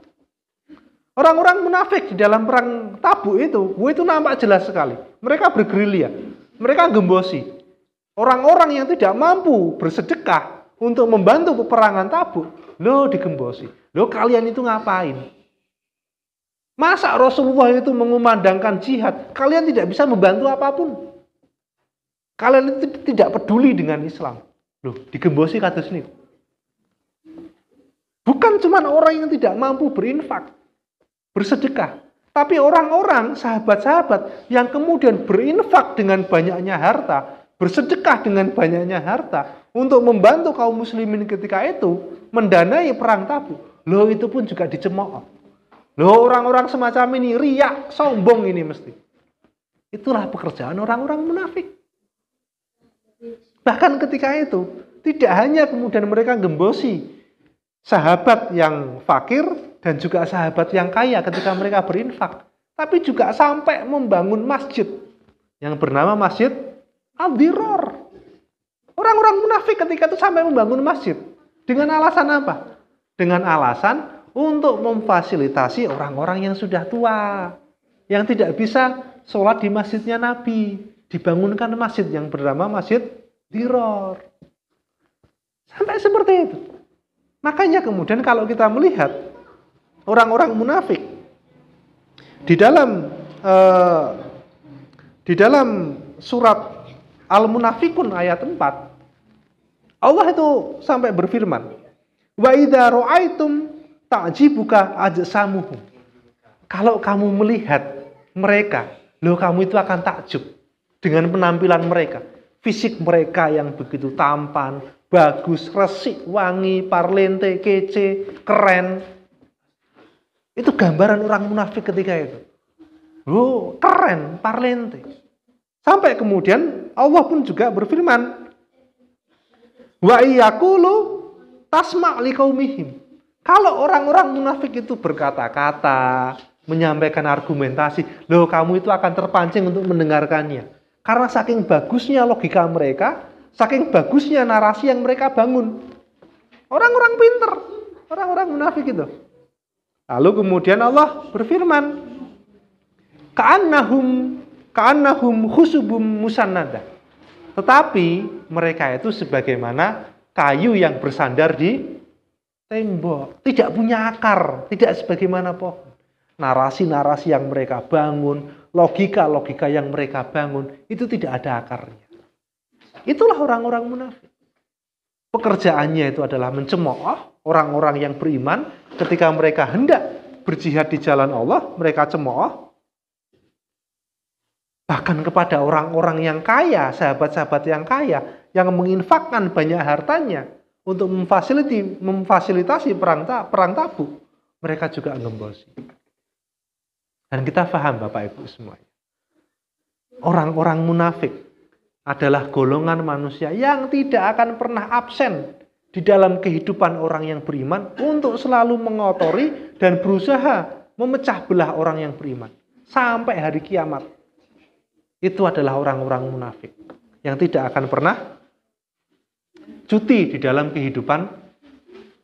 Orang-orang munafik di dalam perang Tabuk itu nampak jelas sekali. Mereka bergerilya, mereka gembosi. Orang-orang yang tidak mampu bersedekah untuk membantu peperangan Tabuk, lo digembosi. Lo kalian itu ngapain? Masa Rasulullah itu mengumandangkan jihad, kalian tidak bisa membantu apapun. Kalian itu tidak peduli dengan Islam. Loh, digembosi kados niku. Bukan cuma orang yang tidak mampu berinfak, bersedekah, tapi orang-orang, sahabat-sahabat yang kemudian berinfak dengan banyaknya harta, bersedekah dengan banyaknya harta untuk membantu kaum muslimin ketika itu mendanai perang Tabuk. Loh, itu pun juga dicemooh. Loh, orang-orang semacam ini riak, sombong ini mesti. Itulah pekerjaan orang-orang munafik. Bahkan ketika itu, tidak hanya kemudian mereka gembosi sahabat yang fakir dan juga sahabat yang kaya ketika mereka berinfak, tapi juga sampai membangun masjid yang bernama Masjid Ad-Dirar. Orang-orang munafik ketika itu sampai membangun masjid. Dengan alasan apa? Dengan alasan untuk memfasilitasi orang-orang yang sudah tua, yang tidak bisa sholat di masjidnya Nabi. Dibangunkan masjid yang bernama Masjid Dirar. Sampai seperti itu. Makanya kemudian kalau kita melihat orang-orang munafik di dalam surat Al-Munafikun ayat 4, Allah itu sampai berfirman, wa idza ra'aitum ta'jibuka ajsamuhum. Kalau kamu melihat mereka, loh kamu itu akan takjub dengan penampilan mereka. Fisik mereka yang begitu tampan, bagus, resik, wangi, parlente, kece, keren. Itu gambaran orang munafik ketika itu. Loh, keren, parlente. Sampai kemudian Allah pun juga berfirman, wa iyaqulu tasma' liqaumihim. Kalau orang-orang munafik itu berkata-kata, menyampaikan argumentasi, loh kamu itu akan terpancing untuk mendengarkannya. Karena saking bagusnya logika mereka, saking bagusnya narasi yang mereka bangun. Orang-orang pinter, orang-orang munafik itu. Lalu kemudian Allah berfirman, ka'annahum khusubum musannada. Tetapi mereka itu sebagaimana kayu yang bersandar di tembok, tidak punya akar, tidak sebagaimana pohon. Narasi-narasi yang mereka bangun, logika-logika yang mereka bangun, itu tidak ada akarnya. Itulah orang-orang munafik. Pekerjaannya itu adalah mencemooh orang-orang yang beriman ketika mereka hendak berjihad di jalan Allah, mereka cemooh. Bahkan kepada orang-orang yang kaya, sahabat-sahabat yang kaya, yang menginfakkan banyak hartanya untuk memfasilitasi perang Tabuk, mereka juga ngembosi. Dan kita paham Bapak Ibu semuanya. Orang-orang munafik adalah golongan manusia yang tidak akan pernah absen di dalam kehidupan orang yang beriman untuk selalu mengotori dan berusaha memecah belah orang yang beriman. Sampai hari kiamat. Itu adalah orang-orang munafik yang tidak akan pernah cuti di dalam kehidupan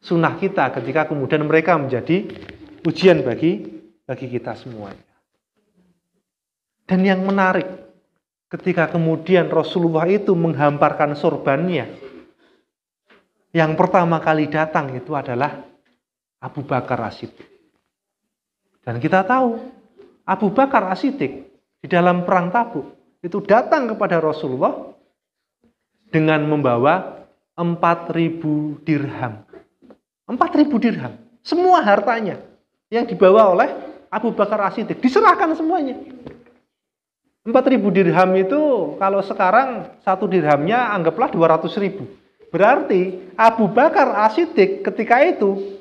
sunnah kita ketika kemudian mereka menjadi ujian bagi kita semuanya. Dan yang menarik, ketika kemudian Rasulullah itu menghamparkan sorbannya, yang pertama kali datang itu adalah Abu Bakar As-Siddiq. Dan kita tahu Abu Bakar As-Siddiq di dalam perang Tabuk itu datang kepada Rasulullah dengan membawa 4.000 dirham. 4.000 dirham. Semua hartanya yang dibawa oleh Abu Bakar As-Siddiq diserahkan semuanya. 4.000 dirham itu kalau sekarang satu dirhamnya anggaplah 200.000. Berarti Abu Bakar As-Siddiq ketika itu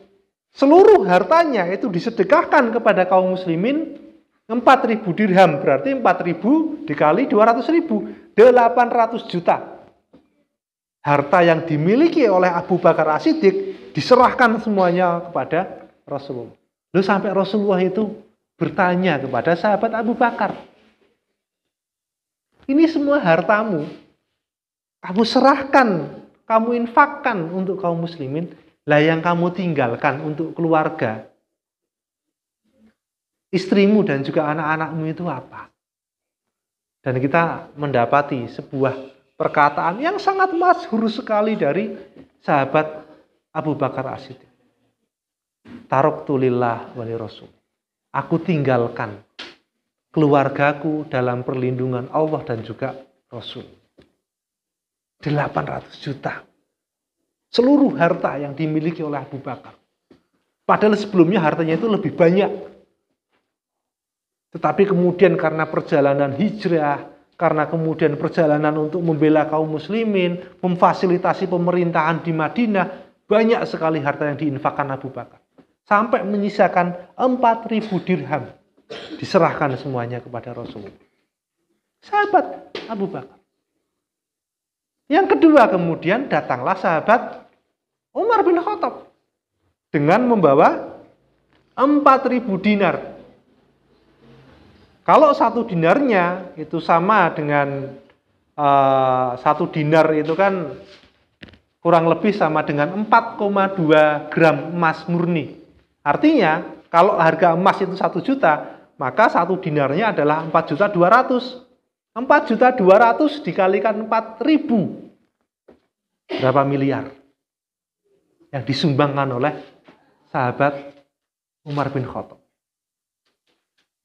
seluruh hartanya itu disedekahkan kepada kaum muslimin 4.000 dirham. Berarti 4.000 dikali 200.000, 800 juta. Harta yang dimiliki oleh Abu Bakar As-Siddiq diserahkan semuanya kepada Rasulullah. Lalu sampai Rasulullah itu bertanya kepada sahabat Abu Bakar, ini semua hartamu, kamu serahkan, kamu infakkan untuk kaum muslimin, lah yang kamu tinggalkan untuk keluarga, istrimu dan juga anak-anakmu itu apa? Dan kita mendapati sebuah perkataan yang sangat masyhur sekali dari sahabat Abu Bakar As-Siddiq. Taraktu lillah wa li rasul. Aku tinggalkan keluargaku dalam perlindungan Allah dan juga Rasul. 800 juta. Seluruh harta yang dimiliki oleh Abu Bakar. Padahal sebelumnya hartanya itu lebih banyak. Tetapi kemudian karena perjalanan hijrah, karena kemudian perjalanan untuk membela kaum muslimin, memfasilitasi pemerintahan di Madinah, banyak sekali harta yang diinfakkan Abu Bakar. Sampai menyisakan 4.000 dirham. Diserahkan semuanya kepada Rasulullah. Sahabat Abu Bakar. Yang kedua kemudian datanglah sahabat Umar bin Khattab dengan membawa 4.000 dinar. Kalau satu dinarnya itu sama dengan satu dinar itu kan kurang lebih sama dengan 4,2 gram emas murni. Artinya kalau harga emas itu 1 juta, maka satu dinarnya adalah 4.200.000. 4.200.000 dikalikan 4.000. Berapa miliar yang disumbangkan oleh sahabat Umar bin Khattab?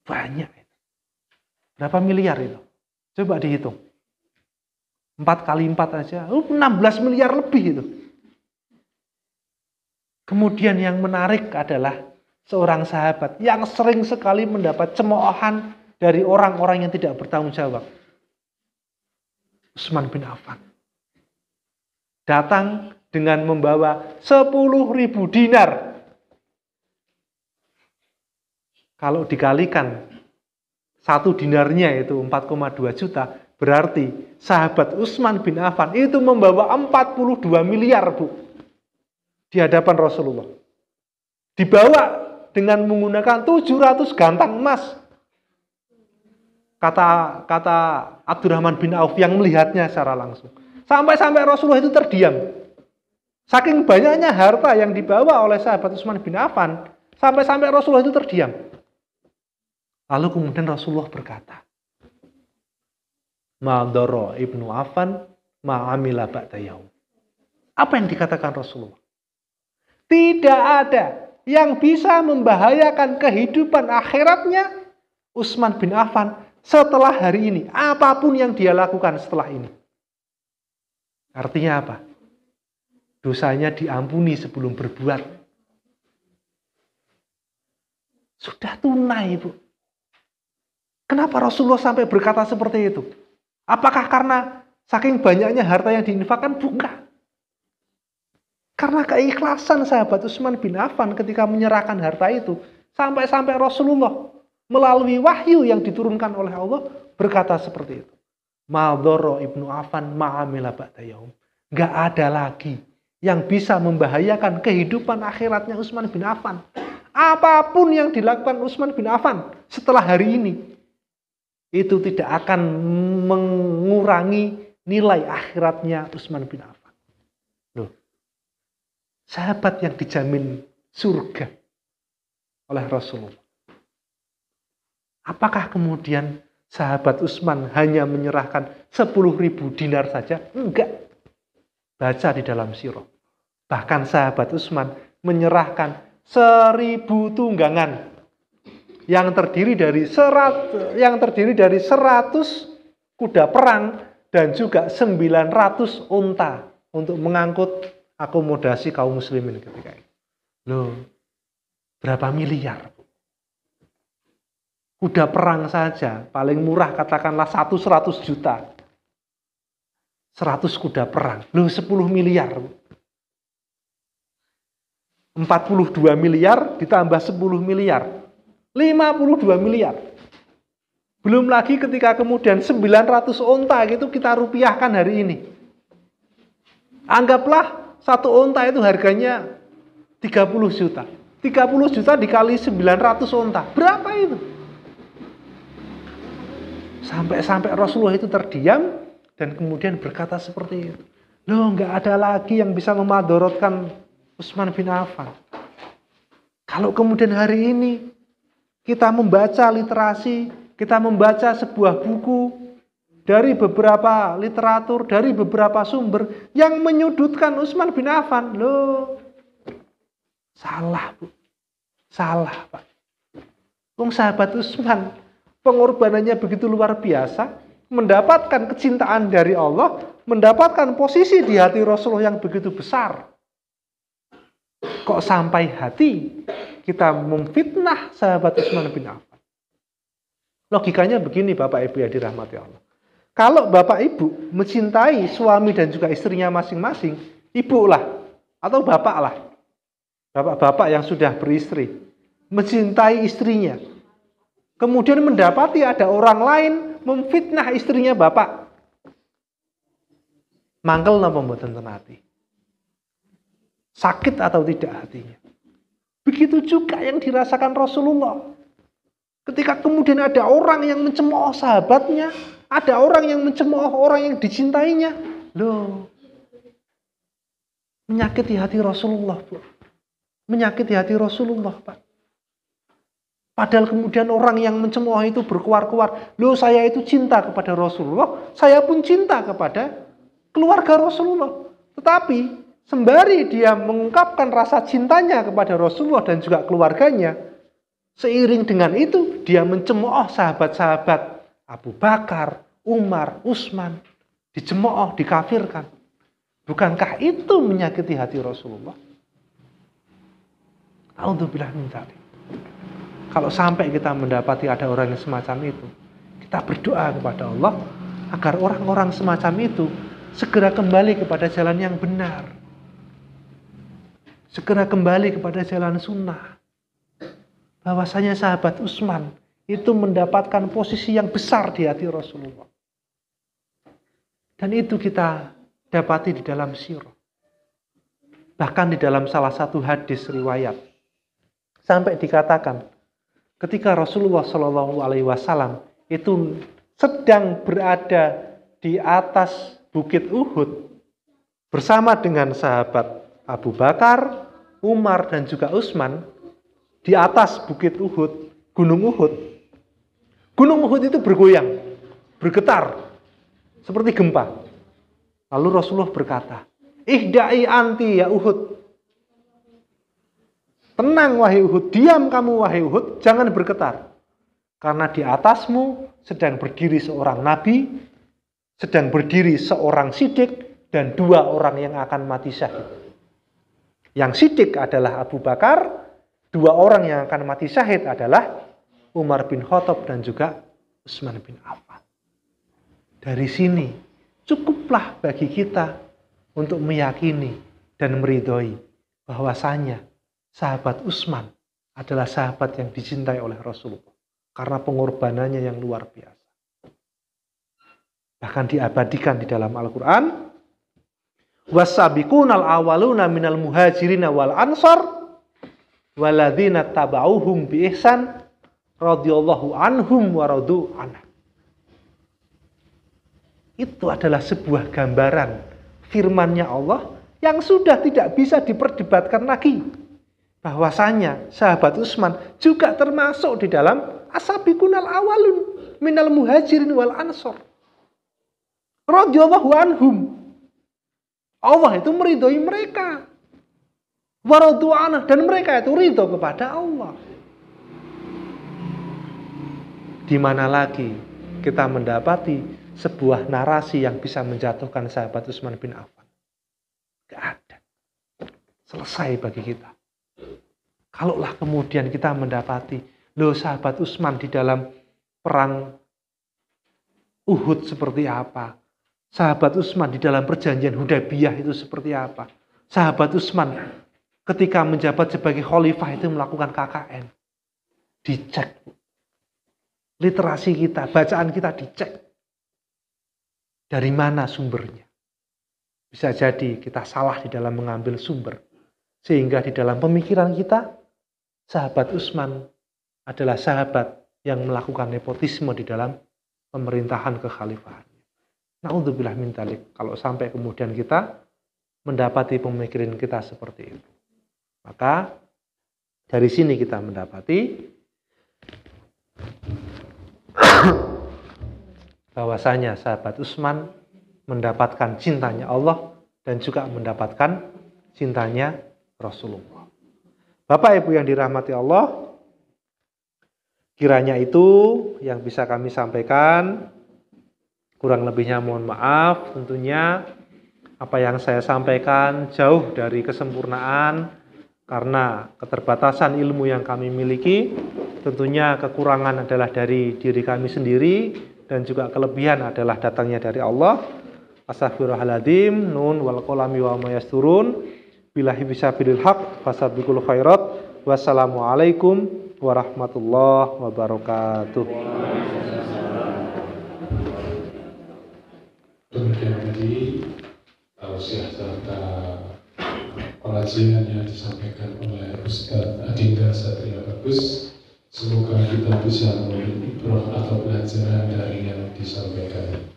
Banyak. Berapa miliar itu? Coba dihitung. 4 kali 4 aja, 16 miliar lebih itu. Kemudian yang menarik adalah seorang sahabat yang sering sekali mendapat cemoohan dari orang-orang yang tidak bertanggung jawab. Utsman bin Affan. Datang dengan membawa 10.000 dinar. Kalau dikalikan satu dinarnya itu 4,2 juta, berarti sahabat Utsman bin Affan itu membawa 42 miliar, Bu. Di hadapan Rasulullah. Dibawa dengan menggunakan 700 gantang emas. Kata Abdurrahman bin Auf yang melihatnya secara langsung. Sampai-sampai Rasulullah itu terdiam. Saking banyaknya harta yang dibawa oleh sahabat Utsman bin Affan, sampai-sampai Rasulullah itu terdiam. Lalu kemudian Rasulullah berkata, Ma dara Ibnu Affan ma amila ba'da yaum. Apa yang dikatakan Rasulullah? Tidak ada yang bisa membahayakan kehidupan akhiratnya Utsman bin Affan setelah hari ini. Apapun yang dia lakukan setelah ini. Artinya apa? Dosanya diampuni sebelum berbuat. Sudah tunai, Bu. Kenapa Rasulullah sampai berkata seperti itu? Apakah karena saking banyaknya harta yang diinfakkan? Bukan. Karena keikhlasan sahabat Utsman bin Affan ketika menyerahkan harta itu. Sampai-sampai Rasulullah melalui wahyu yang diturunkan oleh Allah berkata seperti itu. Ma dara Ibnu Affan ma amila ba'da yaum. Gak ada lagi yang bisa membahayakan kehidupan akhiratnya Utsman bin Affan. Apapun yang dilakukan Utsman bin Affan setelah hari ini, itu tidak akan mengurangi nilai akhiratnya Utsman bin Affan. Loh, sahabat yang dijamin surga oleh Rasulullah. Apakah kemudian sahabat Utsman hanya menyerahkan 10.000 dinar saja? Enggak. Baca di dalam sirah. Bahkan sahabat Utsman menyerahkan 1.000 tunggangan yang terdiri dari 100 kuda perang dan juga 900 unta untuk mengangkut akomodasi kaum muslimin ketika itu. Loh, berapa miliar? Kuda perang saja paling murah katakanlah 100 juta. 100 kuda perang. Loh, 10 miliar. 42 miliar ditambah 10 miliar. 52 miliar. Belum lagi ketika kemudian 900 unta gitu kita rupiahkan hari ini. Anggaplah satu unta itu harganya 30 juta. 30 juta dikali 900 unta. Berapa itu? Sampai Rasulullah itu terdiam dan kemudian berkata seperti itu. Loh, nggak ada lagi yang bisa memadorotkan Utsman bin Affan. Kalau kemudian hari ini kita membaca literasi, kita membaca sebuah buku dari beberapa literatur, dari beberapa sumber yang menyudutkan Utsman bin Affan, loh, salah, Bu. Salah, Pak. Wong sahabat Utsman, pengorbanannya begitu luar biasa, mendapatkan kecintaan dari Allah, mendapatkan posisi di hati Rasulullah yang begitu besar. Kok sampai hati kita memfitnah sahabat Utsman bin Affan? Logikanya begini Bapak Ibu yang dirahmati Allah. Kalau Bapak Ibu mencintai suami dan juga istrinya masing-masing, ibu lah atau bapak lah. Bapak-bapak yang sudah beristri, mencintai istrinya. Kemudian mendapati ada orang lain memfitnah istrinya bapak. Mangkel napa mboten ten ati? Sakit atau tidak hatinya? Begitu juga yang dirasakan Rasulullah. Ketika kemudian ada orang yang mencemooh sahabatnya, ada orang yang mencemooh orang yang dicintainya, loh, menyakiti hati Rasulullah, Bu. Menyakiti hati Rasulullah, Pak. Padahal kemudian orang yang mencemooh itu berkuar-kuar, loh, saya itu cinta kepada Rasulullah, saya pun cinta kepada keluarga Rasulullah. Tetapi sembari dia mengungkapkan rasa cintanya kepada Rasulullah dan juga keluarganya, seiring dengan itu dia mencemooh sahabat-sahabat Abu Bakar, Umar, Utsman, dicemooh, dikafirkan. Bukankah itu menyakiti hati Rasulullah? A'udzubillah min dzalik. Kalau sampai kita mendapati ada orang yang semacam itu, kita berdoa kepada Allah agar orang-orang semacam itu segera kembali kepada jalan yang benar. Segera kembali kepada jalan sunnah. Bahwasanya sahabat Utsman itu mendapatkan posisi yang besar di hati Rasulullah. Dan itu kita dapati di dalam sirah. Bahkan di dalam salah satu hadis riwayat sampai dikatakan ketika Rasulullah SAW itu sedang berada di atas bukit Uhud bersama dengan sahabat Abu Bakar, Umar dan juga Utsman di atas bukit Uhud, Gunung Uhud. Gunung Uhud itu bergoyang, bergetar seperti gempa. Lalu Rasulullah berkata, "Ihda'i anti ya Uhud." Tenang wahai Uhud, diam kamu wahai Uhud, jangan bergetar. Karena di atasmu sedang berdiri seorang nabi, sedang berdiri seorang siddiq, dan 2 orang yang akan mati syahid. Yang siddiq adalah Abu Bakar, 2 orang yang akan mati syahid adalah Umar bin Khattab dan juga Utsman bin Affan. Dari sini cukuplah bagi kita untuk meyakini dan meridhoi bahwasanya sahabat Utsman adalah sahabat yang dicintai oleh Rasulullah karena pengorbanannya yang luar biasa. Bahkan diabadikan di dalam Al-Quran, "Wasabiqunal awwaluna minal muhajirin wal ansar walladzina tabauhum bi ihsan radhiyallahu anhum wa radu anhu." Itu adalah sebuah gambaran firman-Nya Allah yang sudah tidak bisa diperdebatkan lagi. Bahwasanya sahabat Utsman juga termasuk di dalam asabiqunal awalun minal muhajirin wal ansor. Radhiyallahu anhum. Allah itu meridhoi mereka. Wa radu anhu, dan mereka itu ridho kepada Allah. Di mana lagi kita mendapati sebuah narasi yang bisa menjatuhkan sahabat Utsman bin Affan? Gak ada. Selesai bagi kita. Kalaulah kemudian kita mendapati, loh sahabat Utsman di dalam perang Uhud seperti apa? Sahabat Utsman di dalam perjanjian Hudaybiyah itu seperti apa? Sahabat Utsman ketika menjabat sebagai khalifah itu melakukan KKN. Dicek. Literasi kita, bacaan kita dicek. Dari mana sumbernya? Bisa jadi kita salah di dalam mengambil sumber. Sehingga di dalam pemikiran kita, sahabat Utsman adalah sahabat yang melakukan nepotisme di dalam pemerintahan kekhalifahan. Na'udzubillah min dzalik. Kalau sampai kemudian kita mendapati pemikiran kita seperti itu. Maka dari sini kita mendapati bahwasanya sahabat Utsman mendapatkan cintanya Allah dan juga mendapatkan cintanya Rasulullah. Bapak Ibu yang dirahmati Allah, kiranya itu yang bisa kami sampaikan. Kurang lebihnya mohon maaf. Tentunya apa yang saya sampaikan jauh dari kesempurnaan karena keterbatasan ilmu yang kami miliki. Tentunya kekurangan adalah dari diri kami sendiri dan juga kelebihan adalah datangnya dari Allah. Astaghfirullahaladzim. Nun wal qalami wa ma yasturun. Billahi bisabilil haq fasabiqul khairat. Wassalamualaikum warahmatullahi wabarakatuh. Demikian tadi tausiah serta pengajian yang disampaikan oleh Ustaz Adinda Satria Bagus. Semoga kita bisa mengambil atau pelajaran dari yang disampaikan.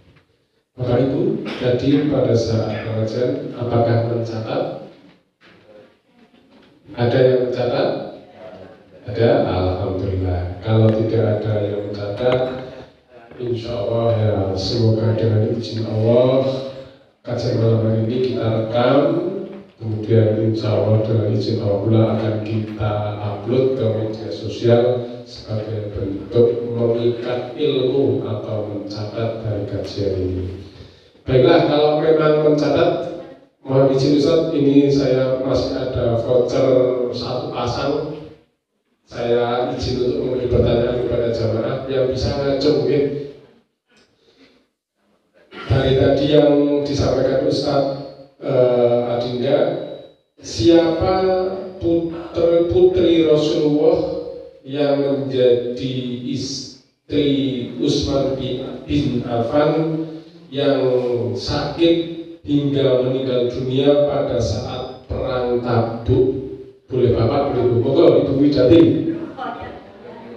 Maka itu tadi pada saat pengajian, apakah mencatat? Ada yang mencatat? Ada? Alhamdulillah. Kalau tidak ada yang mencatat, insya Allah ya, semoga dengan izin Allah kajian malam hari ini kita rekam, kemudian insya Allah dengan izin Allah pula akan kita upload ke media sosial sebagai bentuk mengikat ilmu atau mencatat dari kajian ini. Baiklah, kalau memang mencatat, mohon izin Ustaz, ini saya masih ada voucher 1 pasang. Saya izin untuk memberi pertanyaan kepada jamaah yang bisa ngacung mungkin. Dari tadi yang disampaikan Ustadz Adinda, siapa putri Rasulullah yang menjadi istri Utsman bin Affan yang sakit hingga meninggal dunia pada saat perang Tabuk? Boleh Bapak, boleh Ibu, monggo Ibu Widati.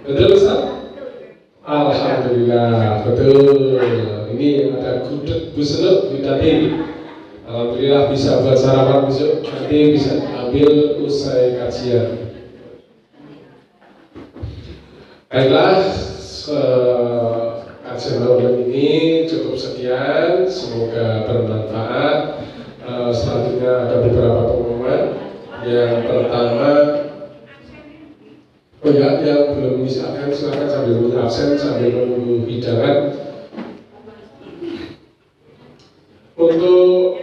Betul Ustaz? Alhamdulillah, betul. Ini ada gudeg Bu Senut Widati. Alhamdulillah bisa buat sarapan besok, nanti bisa ambil usai kajian. Baiklah, kajian malam ini cukup sekian, semoga bermanfaat. Selanjutnya ada beberapa pengumuman. Yang pertama, yang belum bisa absen silakan sambil menunggu absen sambil menunggu hidangan. Untuk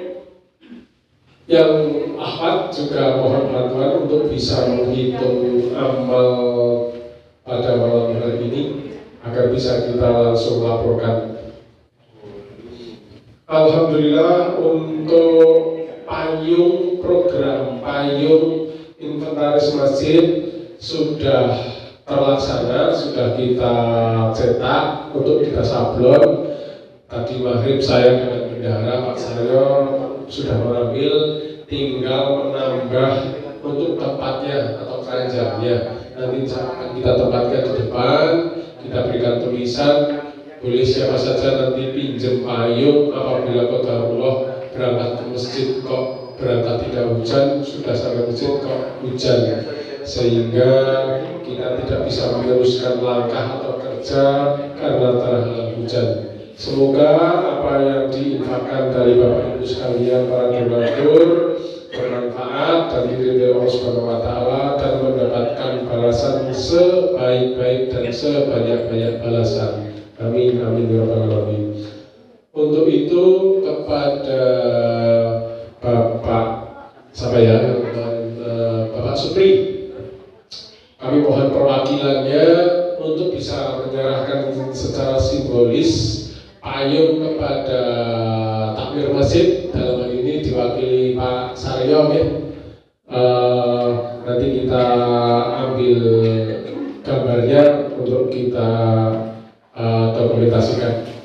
yang ahad juga mohon bantuan untuk bisa menghitung amal pada malam hari ini agar bisa kita langsung laporkan. Alhamdulillah untuk program payung inventaris masjid sudah terlaksana, sudah kita cetak untuk kita sablon. Tadi maghrib saya dengan bendahara Pak Saryo sudah mengambil, tinggal menambah untuk tempatnya atau keranjangnya. Nanti akan kita tempatkan di depan, kita berikan tulisan, boleh siapa saja nanti pinjam payung apabila qadarullah berangkat ke masjid kok berangkat tidak hujan, sudah sampai masjid kok hujan. sehingga kita tidak bisa meneruskan langkah atau kerja karena terhalang hujan. Semoga apa yang diinfakkan dari Bapak Ibu sekalian para donatur bermanfaat dan diridhoi Allah Subhanahu wa taala dan mendapatkan balasan sebaik-baik dan sebanyak-banyak balasan. Amin amin ya rabbal alamin. Untuk itu kepada Bapak Bapak Supri, kami mohon perwakilannya untuk bisa menyerahkan secara simbolis payung kepada takmir masjid, dalam hal ini diwakili Pak Saryo ya. Nanti kita ambil gambarnya untuk kita dokumentasikan.